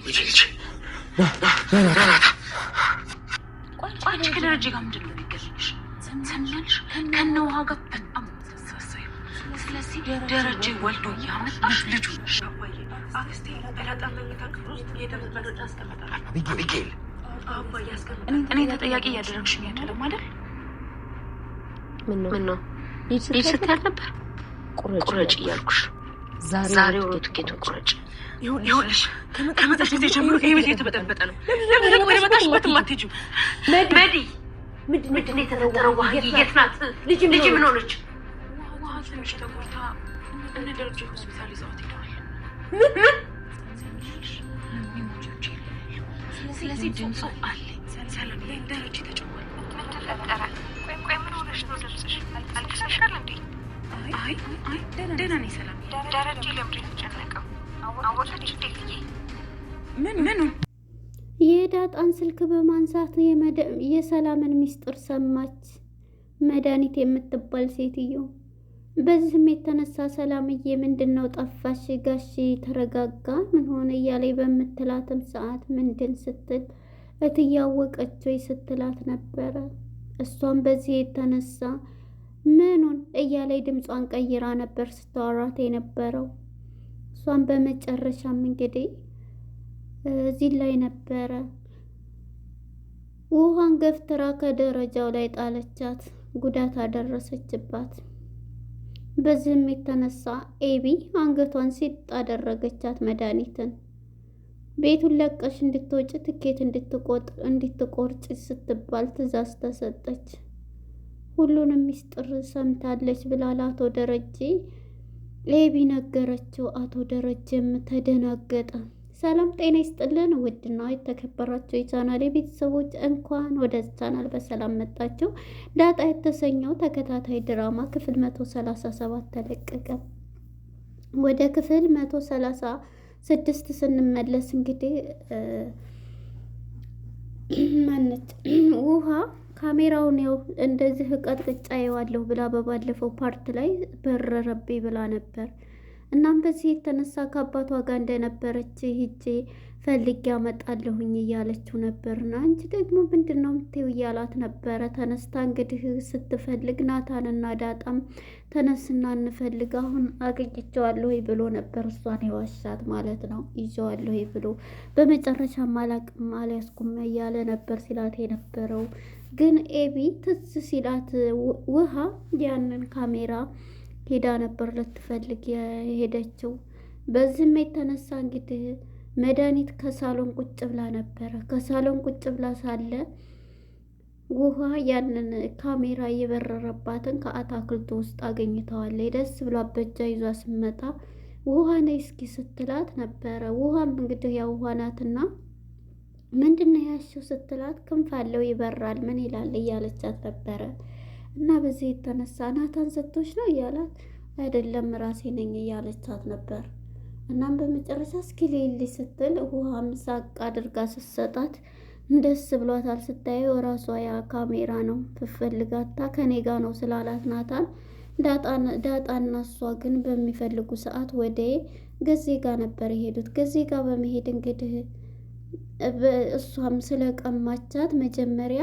ልጅ አንቺ ከደረጀ ጋር ምንድን ነው የሚገርምሽ? ሰምኛልሽ ከነ ውሃ ጋር በጣም ተሳሳዩ። ስለዚህ ደረጀ ወልዶ እያመጣሽ ልጁ አክስቴ በላጣም በሚታክል ውስጥ የደረጃ አስቀመጣል። አቢጌል እኔ ተጠያቂ እያደረግሽኝ አይደለም አይደል? ምን ነው ልጅ ስትያል ነበር? ቁረጭ እያልኩሽ ዛሬውኑ ትኬቱን ቁረጭ። ይኸውልሽ ከመጣሽ ጊዜ ጀምሮ ይሄ ቤት የተበጠበጠ ነው። ለምን ደግሞ ወደ መጣሽበት የማትሄጂው? መዲ ምንድን ነው የተፈጠረው? ውሃ የት ናት? ልጅ ምን ሆነች? ውሃ ትንሽ ተጎድታ እነ ደረጀ ሆስፒታል ይዘዋት ሄደዋል። ምን? ስለዚህ ድምፁ አለኝ። ሰላም ላይ ደረጀ ተጨዋል። ምን ተፈጠረ? ቆይ ምን ሆነሽ ነው? ልብስሽ አልቅሰሻል እንዴ? አይ ደህና ነኝ ሰላም። ደረጀ ለምንድን ነው የተጨነቀው? አወቀች እንዴ? ምኑ? የዳጣን ስልክ በማንሳት የሰላምን ሚስጥር ሰማች መድኃኒት የምትባል ሴትዮ። በዚህም የተነሳ ሰላምዬ ምንድን ነው ጠፋሽ? ጋሽ ተረጋጋ ምን ሆነ እያለኝ በምትላትም ሰዓት ምንድን ስትል እትያወቀች ወይ ስትላት ነበረ። እሷም በዚህ የተነሳ ምኑን እያለኝ ድምጿን ቀይራ ነበር ስታወራት የነበረው። እሷም በመጨረሻም እንግዲህ እዚህ ላይ ነበረ ውሃን ገፍትራ ከደረጃው ላይ ጣለቻት፣ ጉዳት አደረሰችባት። በዚህም የተነሳ ኤቢ አንገቷን ሲጥ አደረገቻት። መድኃኒትን ቤቱን ለቀሽ እንድትወጪ ትኬት እንድትቆርጭ ስትባል ትዕዛዝ ተሰጠች። ሁሉንም ሚስጥር ሰምታለች ብላ ለአቶ ደረጀ ኤቢ ነገረችው። አቶ ደረጀም ተደናገጠ። ሰላም ጤና ይስጥልን ውድና የተከበራችሁ የቻናሌ ቤተሰቦች እንኳን ወደ ቻናል በሰላም መጣችሁ። ዳጣ የተሰኘው ተከታታይ ድራማ ክፍል 137 ተለቀቀ። ወደ ክፍል 136 ስንመለስ እንግዲህ ማነች ውሃ ካሜራውን ያው እንደዚህ ቀጥቅጫ የዋለሁ ብላ በባለፈው ፓርት ላይ በረረብኝ ብላ ነበር። እናም በዚህ የተነሳ ከአባቷ ጋር እንደነበረች ሂጄ ፈልጌ አመጣለሁኝ እያለችው ነበርና አንቺ ደግሞ ምንድን ነው የምትይው እያላት ነበረ። ተነስታ እንግዲህ ስትፈልግ ናታንና ዳጣም ተነስና እንፈልግ አሁን አግኝቼዋለሁ ብሎ ነበር እሷን የዋሻት ማለት ነው። ይዤዋለሁ ብሎ በመጨረሻም አላቅም አልያዝኩም እያለ ነበር ሲላት የነበረው። ግን ኤቢ ትዝ ሲላት ውሃ ያንን ካሜራ ሄዳ ነበር ልትፈልግ የሄደችው። በዚህም የተነሳ እንግዲህ መድኃኒት ከሳሎን ቁጭ ብላ ነበረ። ከሳሎን ቁጭ ብላ ሳለ ውሃ ያንን ካሜራ የበረረባትን ከአታክልቱ ውስጥ አገኝተዋለች። ደስ ብሏት በእጇ ይዟ ስመጣ ውሃ ነይ እስኪ ስትላት ነበረ። ውሃም እንግዲህ ያው ውሃ ናትና ምንድነው ያልሽው ስትላት ክንፍ አለው ይበራል ምን ይላል እያለቻት ነበረ። እና በዚህ የተነሳ ናታን ሰጥቶሽ ነው እያላት አይደለም ራሴ ነኝ እያለቻት ነበር። እናም በመጨረሻ እስኪ ልይልሽ ስትል ውሃም ሳቅ አድርጋ ስትሰጣት ደስ ብሏታል። ስታየው ራሷ ያ ካሜራ ነው ትፈልጋታ ከኔ ጋ ነው ስላላት ናታን ዳጣና እሷ ግን በሚፈልጉ ሰዓት ወደ ገዜ ጋ ነበር የሄዱት። ገዜ ጋ በመሄድ እንግዲህ እሷም ስለቀማቻት መጀመሪያ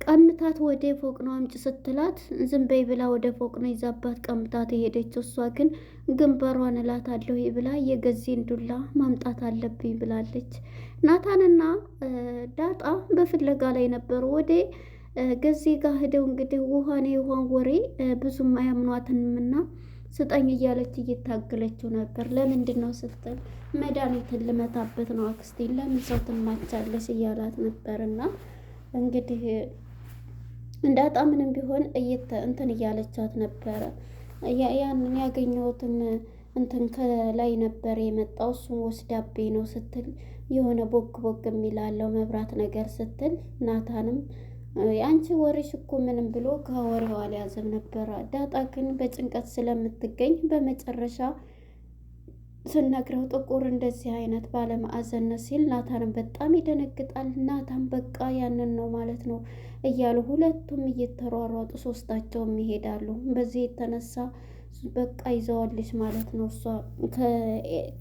ቀምታት ወደ ፎቅ ነው አምጪ ስትላት ዝም በይ ብላ ወደ ፎቅ ነው ይዛባት ቀምታት የሄደችው። እሷ ግን ግንባሯን እላታለሁ ብላ የገዜን ዱላ ማምጣት አለብኝ ብላለች። ናታንና ዳጣ በፍለጋ ላይ ነበሩ። ወደ ገዜ ጋር ሄደው እንግዲህ የውሃን ወሬ ብዙም አያምኗትንምና ስጠኝ እያለች እየታገለችው ነበር። ለምንድን ነው ስትል መድኃኒትን ልመታበት ነው አክስቴ ለምን ሰው ትማቻለሽ እያላት ነበርና እንግዲህ ዳጣ ምንም ቢሆን እንትን እያለቻት ነበረ። ያንን ያገኘሁትን እንትን ከላይ ነበር የመጣው እሱን ወስዳብኝ ነው ስትል የሆነ ቦግ የሚላለው መብራት ነገር ስትል ናታንም አንቺ ወሬሽ እኮ ምንም ብሎ ከወሬዋ ሊያዘብ ነበረ። ዳጣ ግን በጭንቀት ስለምትገኝ በመጨረሻ ስነግረው ጥቁር እንደዚህ አይነት ባለማዕዘነት ሲል ናታንም በጣም ይደነግጣል። ናታን በቃ ያንን ነው ማለት ነው እያሉ ሁለቱም እየተሯሯጡ ሶስታቸውም ይሄዳሉ። በዚህ የተነሳ በቃ ይዘዋለች ማለት ነው። እሷ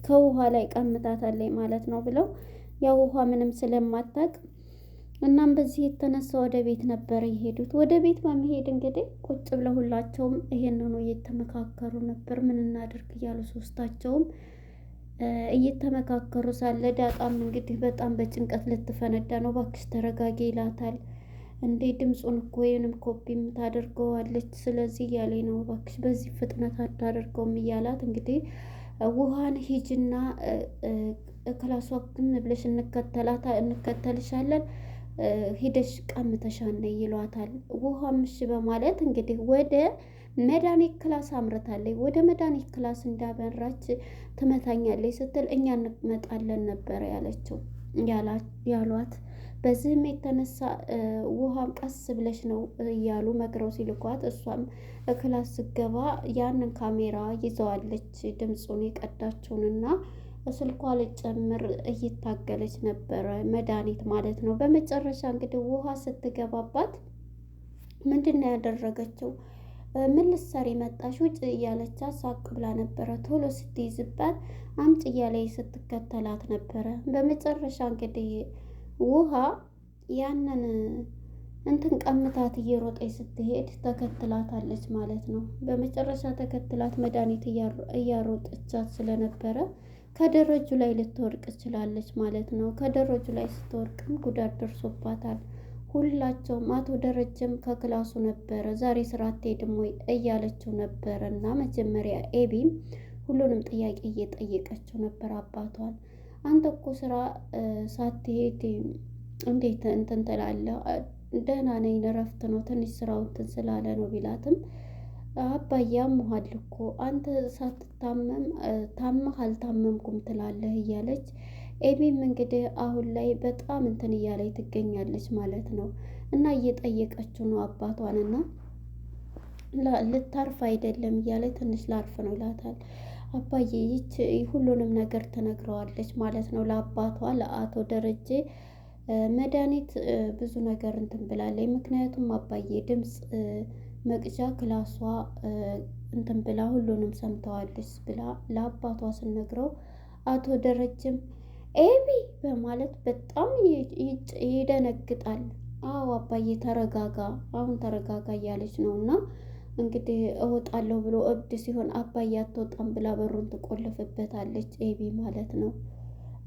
ከውሃ ላይ ቀምታታለች ማለት ነው ብለው ያው ውሃ ምንም ስለማታውቅ እናም በዚህ የተነሳ ወደ ቤት ነበር የሄዱት። ወደ ቤት በመሄድ እንግዲህ ቁጭ ብለው ሁላቸውም ይሄንኑ እየተመካከሩ ነበር። ምን እናድርግ እያሉ ሶስታቸውም እየተመካከሩ ሳለ ዳጣም እንግዲህ በጣም በጭንቀት ልትፈነዳ ነው። እባክሽ ተረጋጊ ይላታል። እንዴ ድምፁን እኮ ወይንም ኮፒም ታደርገዋለች። ስለዚህ እያለኝ ነው እባክሽ በዚህ ፍጥነት አታደርገውም እያላት እንግዲህ ውሃን ሂጅና ክላሷ ግን ብለሽ እንከተልሻለን ሂደሽ ቀምተሻነ ይሏታል። ውሃም እሺ በማለት እንግዲህ ወደ መድኃኒት ክላስ አምርታለች። ወደ መድኃኒት ክላስ እንዳበራች ትመታኛለች ስትል እኛ እንመጣለን ነበር ያለችው ያሏት። በዚህም የተነሳ ውሃም ቀስ ብለሽ ነው እያሉ መክረው ሲልኳት እሷም ክላስ ስገባ ያንን ካሜራ ይዘዋለች ድምፁን የቀዳችውንና ስልኳ ልጨምር እየታገለች ነበረ መድኃኒት ማለት ነው። በመጨረሻ እንግዲህ ውሃ ስትገባባት ምንድን ነው ያደረገችው? ምን ልትሰሪ መጣሽ? ውጭ እያለቻ ሳቅ ብላ ነበረ። ቶሎ ስትይዝባት አምጪ እያለች ስትከተላት ነበረ። በመጨረሻ እንግዲህ ውሃ ያንን እንትን ቀምታት እየሮጠች ስትሄድ ተከትላታለች ማለት ነው። በመጨረሻ ተከትላት መድኃኒት እያሮጠቻት ስለነበረ ከደረጁ ላይ ልትወድቅ ትችላለች ማለት ነው። ከደረጁ ላይ ስትወድቅም ጉዳት ደርሶባታል። ሁላቸውም አቶ ደረጀም ከክላሱ ነበረ። ዛሬ ስራ አትሄድም ወይ እያለችው ነበረ እና መጀመሪያ ኤቢም ሁሉንም ጥያቄ እየጠየቀችው ነበር አባቷን። አንተ እኮ ስራ ሳትሄድ እንዴት እንትን ትላለህ? ደህና ነኝ እረፍት ነው ትንሽ ስራው እንትን ስላለ ነው ቢላትም አባዬ አሞሃል እኮ አንተ ሳትታመም ታመህ አልታመምኩም ትላለህ እያለች ኤቢም እንግዲህ አሁን ላይ በጣም እንትን እያለች ትገኛለች ማለት ነው። እና እየጠየቀችው ነው አባቷንና ልታርፍ አይደለም እያለች ትንሽ ላርፍ ነው ይላታል። አባዬ ይች ሁሉንም ነገር ትነግረዋለች ማለት ነው ለአባቷ ለአቶ ደረጀ። መድኃኒት ብዙ ነገር እንትን ብላለች። ምክንያቱም አባዬ ድምፅ መቅጃ ክላሷ እንትን ብላ ሁሉንም ሰምተዋለች ብላ ለአባቷ ስነግረው አቶ ደረጀም ኤቢ በማለት በጣም ይደነግጣል። አዎ አባዬ ተረጋጋ፣ አሁን ተረጋጋ እያለች ነው እና እንግዲህ እወጣለሁ ብሎ እብድ ሲሆን አባዬ አትወጣም ብላ በሩን ትቆልፍበታለች ኤቢ ማለት ነው።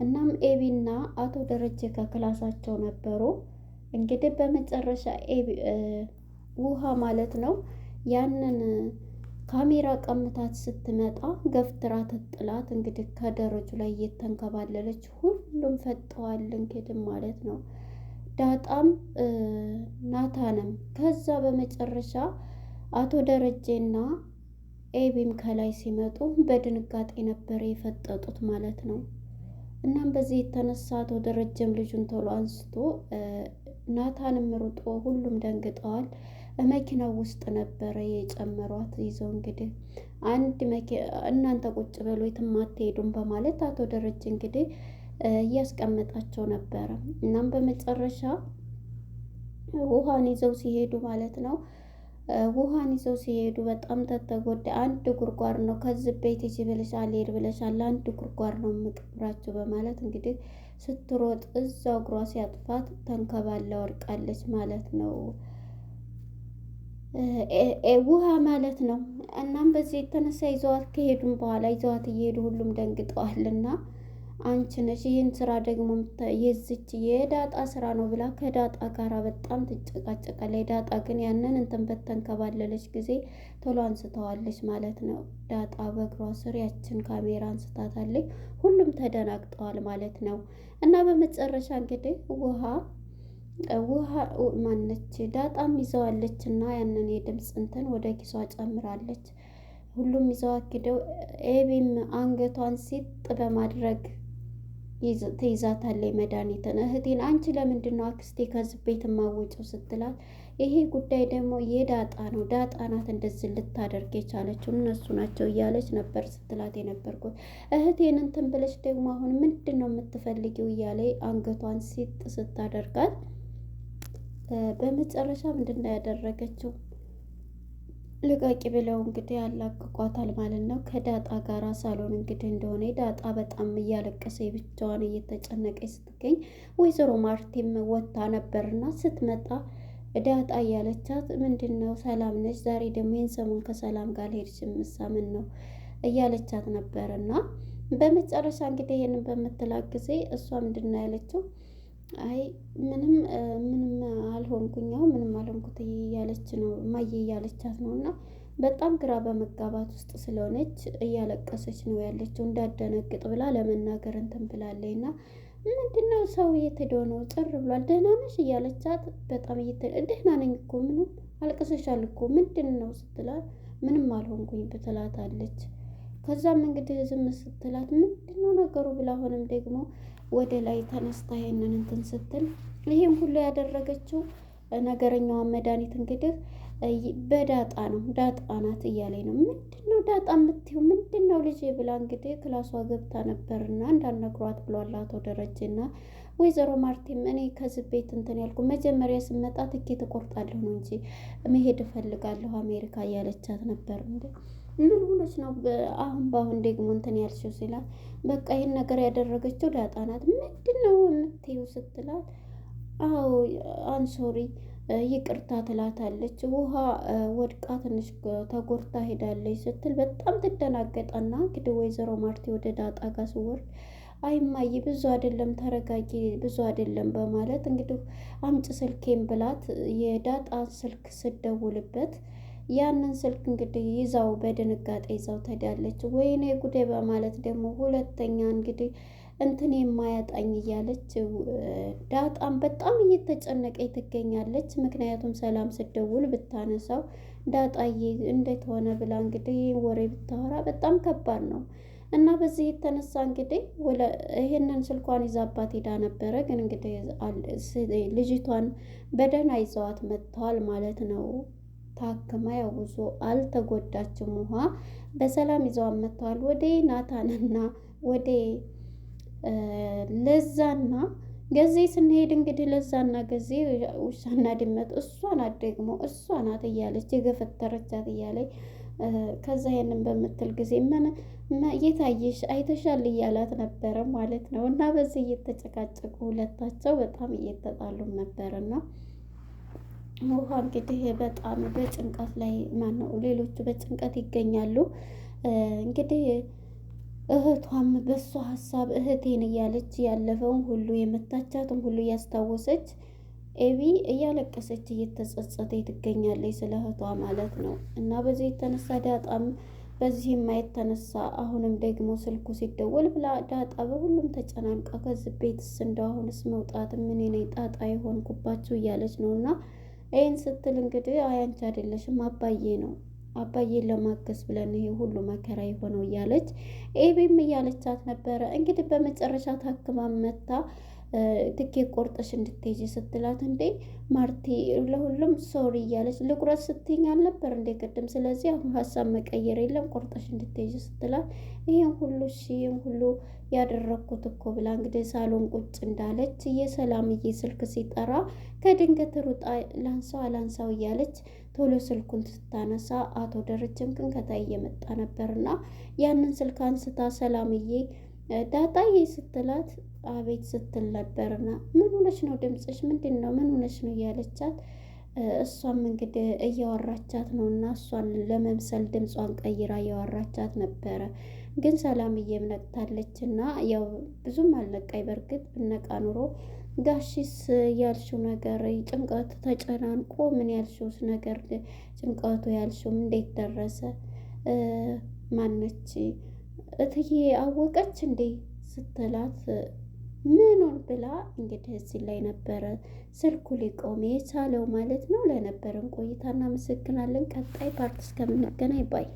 እናም ኤቢና አቶ ደረጀ ከክላሳቸው ነበሩ። እንግዲህ በመጨረሻ ኤቢ ውሃ ማለት ነው ያንን ካሜራ ቀምታት ስትመጣ ገፍትራ ትጥላት እንግዲህ ከደረጁ ላይ እየተንከባለለች ሁሉም ፈጠዋል እንግዲህ ማለት ነው። ዳጣም ናታንም ከዛ በመጨረሻ አቶ ደረጀና ኤቢም ከላይ ሲመጡ በድንጋጤ ነበር የፈጠጡት ማለት ነው። እናም በዚህ የተነሳ አቶ ደረጀም ልጁን ቶሎ አንስቶ ናታንም ሩጦ ሁሉም ደንግጠዋል። መኪናው ውስጥ ነበረ የጨመሯት ይዘው እንግዲህ እናንተ ቁጭ በሉ የትም አትሄዱም በማለት አቶ ደረጀ እንግዲህ እያስቀመጣቸው ነበረ። እናም በመጨረሻ ውሃን ይዘው ሲሄዱ ማለት ነው ውሃን ይዘው ሲሄዱ በጣም ተተጎዳ። አንድ ጉርጓር ነው ከዚህ ቤት ይቺ ብለሽ አልሄድ ብለሻል፣ አንድ ጉርጓር ነው የምቀብራቸው በማለት እንግዲህ ስትሮጥ እዛው እግሯ ሲያጥፋት ተንከባላ ወርቃለች ማለት ነው ውሃ ማለት ነው። እናም በዚህ የተነሳ ይዘዋት ከሄዱም በኋላ ይዘዋት እየሄዱ ሁሉም ደንግጠዋልና አንቺ ነሽ ይህን ስራ ደግሞ የዝች የዳጣ ስራ ነው ብላ ከዳጣ ጋር በጣም ትጨቃጨቃለች። ዳጣ ግን ያንን እንትን በተንከባለለች ጊዜ ቶሎ አንስተዋለች ማለት ነው። ዳጣ በእግሯ ስር ያችን ካሜራ አንስታታለች። ሁሉም ተደናግጠዋል ማለት ነው። እና በመጨረሻ እንግዲህ ውሃ ማነች ዳጣም ይዘዋለች እና ያንን የድምፅ እንትን ወደ ኪሷ ጨምራለች። ሁሉም ይዘዋት ሄደው ኤቢም አንገቷን ሲጥ በማድረግ ትይዛታለች መድኃኒትን። እህቴን አንቺ ለምንድን ነው አክስቴ ከዚህ ቤት የማወጪው ስትላት ይሄ ጉዳይ ደግሞ የዳጣ ነው፣ ዳጣ ናት እንደዚህ ልታደርግ የቻለችው እነሱ ናቸው እያለች ነበር ስትላት የነበርኩት። እህቴን እንትን ብለሽ ደግሞ አሁን ምንድን ነው የምትፈልጊው እያለ አንገቷን ሲጥ ስታደርጋት በመጨረሻ ምንድን ነው ያደረገችው? ልቃቂ ብለው እንግዲህ ያላቅቋታል ማለት ነው። ከዳጣ ጋር ሳሎን እንግዲህ እንደሆነ ዳጣ በጣም እያለቀሰ ብቻዋን እየተጨነቀች ስትገኝ ወይዘሮ ማርቲም ወጥታ ነበርና ስትመጣ ዳጣ እያለቻት ምንድን ነው ሰላም ነች? ዛሬ ደግሞ ይህን ሰሞን ከሰላም ጋር ሄድሽም ምሳ ምን ነው እያለቻት ነበርና በመጨረሻ እንግዲህ ይህንን በምትላት ጊዜ እሷ ምንድን ነው ያለችው? አይ ምንም አልሆንኩኝ፣ ምንም አልሆንኩት እያለች ነው እማዬ እያለቻት ነው። እና በጣም ግራ በመጋባት ውስጥ ስለሆነች እያለቀሰች ነው ያለችው። እንዳደነግጥ ብላ ለመናገር እንትን ብላለች። እና ምንድነው ሰው እየተደው ነው ጭር ብሏል፣ ደህና ነሽ እያለቻት በጣም ደህና ነኝ እኮ ምንም አልቅሰሻል እኮ ምንድን ነው ስትላት ምንም አልሆንኩኝ ብትላታለች። ከዛም እንግዲህ ዝም ስትላት ምንድነው ነገሩ ብላ አሁንም ደግሞ ወደ ላይ ተነስታ ይሄንን እንትን ስትል ይሄን ሁሉ ያደረገችው ነገረኛዋን መድኃኒት እንግዲህ በዳጣ ነው፣ ዳጣ ናት እያለኝ ነው። ምንድነው ዳጣ የምትይው ምንድነው ልጄ ብላ እንግዲህ ክላሷ ገብታ ነበርና እንዳልነግሯት ብሏል አቶ ደረጀና ወይዘሮ ማርቲም እኔ ከዚህ ቤት እንትን ያልኩ መጀመሪያ ስመጣ ትኬት እቆርጣለሁ ነው እንጂ መሄድ እፈልጋለሁ አሜሪካ እያለቻት ነበር። እንዴ ምን ሆነች ነው አሁን በአሁን ደግሞ እንትን ያልሽው ሲላት በቃ ይህን ነገር ያደረገችው ዳጣ ናት። ምንድን ነው የምትይው ስትላት አዎ አንሶሪ ይቅርታ ትላታለች። ውሃ ወድቃ ትንሽ ተጎድታ ሄዳለች ስትል በጣም ትደናገጣና እንግዲህ ወይዘሮ ማርቲ ወደ ዳጣ ጋር ስወርድ አይማይ ብዙ አይደለም ተረጋጊ፣ ብዙ አይደለም በማለት እንግዲህ አምጭ ስልኬን ብላት የዳጣን ስልክ ስደውልበት ያንን ስልክ እንግዲህ ይዛው በድንጋጤ ይዛው ትሄዳለች። ወይኔ ጉዴ በማለት ደግሞ ሁለተኛ እንግዲህ እንትን የማያጣኝ እያለች ዳጣም በጣም እየተጨነቀች ትገኛለች። ምክንያቱም ሰላም ስደውል ብታነሳው ዳጣዬ እንዴት ሆነ ብላ እንግዲህ ወሬ ብታወራ በጣም ከባድ ነው እና በዚህ የተነሳ እንግዲህ ይሄንን ስልኳን ይዛባት ሄዳ ነበረ። ግን እንግዲህ ልጅቷን በደህና ይዘዋት መጥተዋል ማለት ነው። ታክማ ያው ብዙ አልተጎዳችም። ውሃ በሰላም ይዘዋት መጥተዋል። ወደ ናታንና ወደ ለዛና ገዜ ስንሄድ እንግዲህ ለዛና ገዜ ውሻና ድመት እሷ ናት ደግሞ እሷ ናት እያለች የገፈተረቻት እያለች ከዛ ይሄንን በምትል ጊዜ ምን የታየሽ አይተሻል እያላት ነበረ ማለት ነው። እና በዚህ እየተጨቃጨቁ ሁለታቸው በጣም እየተጣሉም ነበርና ውሃ እንግዲህ በጣም በጭንቀት ላይ ማነው ሌሎቹ በጭንቀት ይገኛሉ። እንግዲህ እህቷም በሷ ሀሳብ እህቴን እያለች ያለፈውን ሁሉ የመታቻትን ሁሉ እያስታወሰች ኤቢ እያለቀሰች እየተጸጸተ ትገኛለች ስለ እህቷ ማለት ነው። እና በዚህ የተነሳ ዳጣም በዚህም የተነሳ አሁንም ደግሞ ስልኩ ሲደወል ብላ ዳጣ በሁሉም ተጨናንቃ ከዚህ ቤትስ እንደው አሁንስ መውጣት ምን ነኝ ጣጣ የሆንኩባችሁ እያለች ነው። እና ይህን ስትል እንግዲህ አያንቺ አይደለሽም አባዬ ነው አባዬን ለማገዝ ብለን ይሄ ሁሉ መከራ የሆነው እያለች ኤቢም እያለቻት ነበረ። እንግዲህ በመጨረሻ ታክማ መታ ትኬት ቆርጠሽ እንድትሄጂ ስትላት እንዴ ማርቲ ለሁሉም ሶሪ እያለች ልቁረጥ ስትይኝ አልነበር እንዴ ቅድም? ስለዚህ አሁን ሀሳብ መቀየር የለም ቆርጠሽ እንድትሄጂ ስትላት ይሄን ሁሉ እሺ ይሄን ሁሉ ያደረኩት እኮ ብላ እንግዲህ ሳሎን ቁጭ እንዳለች የሰላምዬ ስልክ ሲጠራ ከድንገት ሩጣ ላንሳው አላንሳው እያለች ቶሎ ስልኩን ስታነሳ አቶ ደረጀም ግን ከታይ እየመጣ ነበርና ያንን ስልክ አንስታ ሰላምዬ ዳጣዬ ስትላት አቤት ስትል ነበርና ምን ሆነሽ ነው ድምፅሽ ምንድን ነው ምን ሆነሽ ነው እያለቻት እሷም እንግዲህ እያወራቻት ነው እና እሷን ለመምሰል ድምጿን ቀይራ እያወራቻት ነበረ። ግን ሰላምዬም ነቅታለች እና ያው ብዙም አልነቃይ በእርግጥ ብነቃ ኑሮ ጋሽስ ያልሽው ነገር ጭንቀቱ ተጨናንቆ ምን ያልሽውስ ነገር ጭንቀቱ ያልሽውም እንዴት ደረሰ ማነች እትዬ አወቀች እንዴ ስትላት ምኑን ብላ እንግዲህ እዚህ ላይ ነበረ ስልኩ ሊቆም የቻለው ማለት ነው። ለነበረን ቆይታ እናመሰግናለን። ቀጣይ ፓርት እስከምንገናኝ ባይ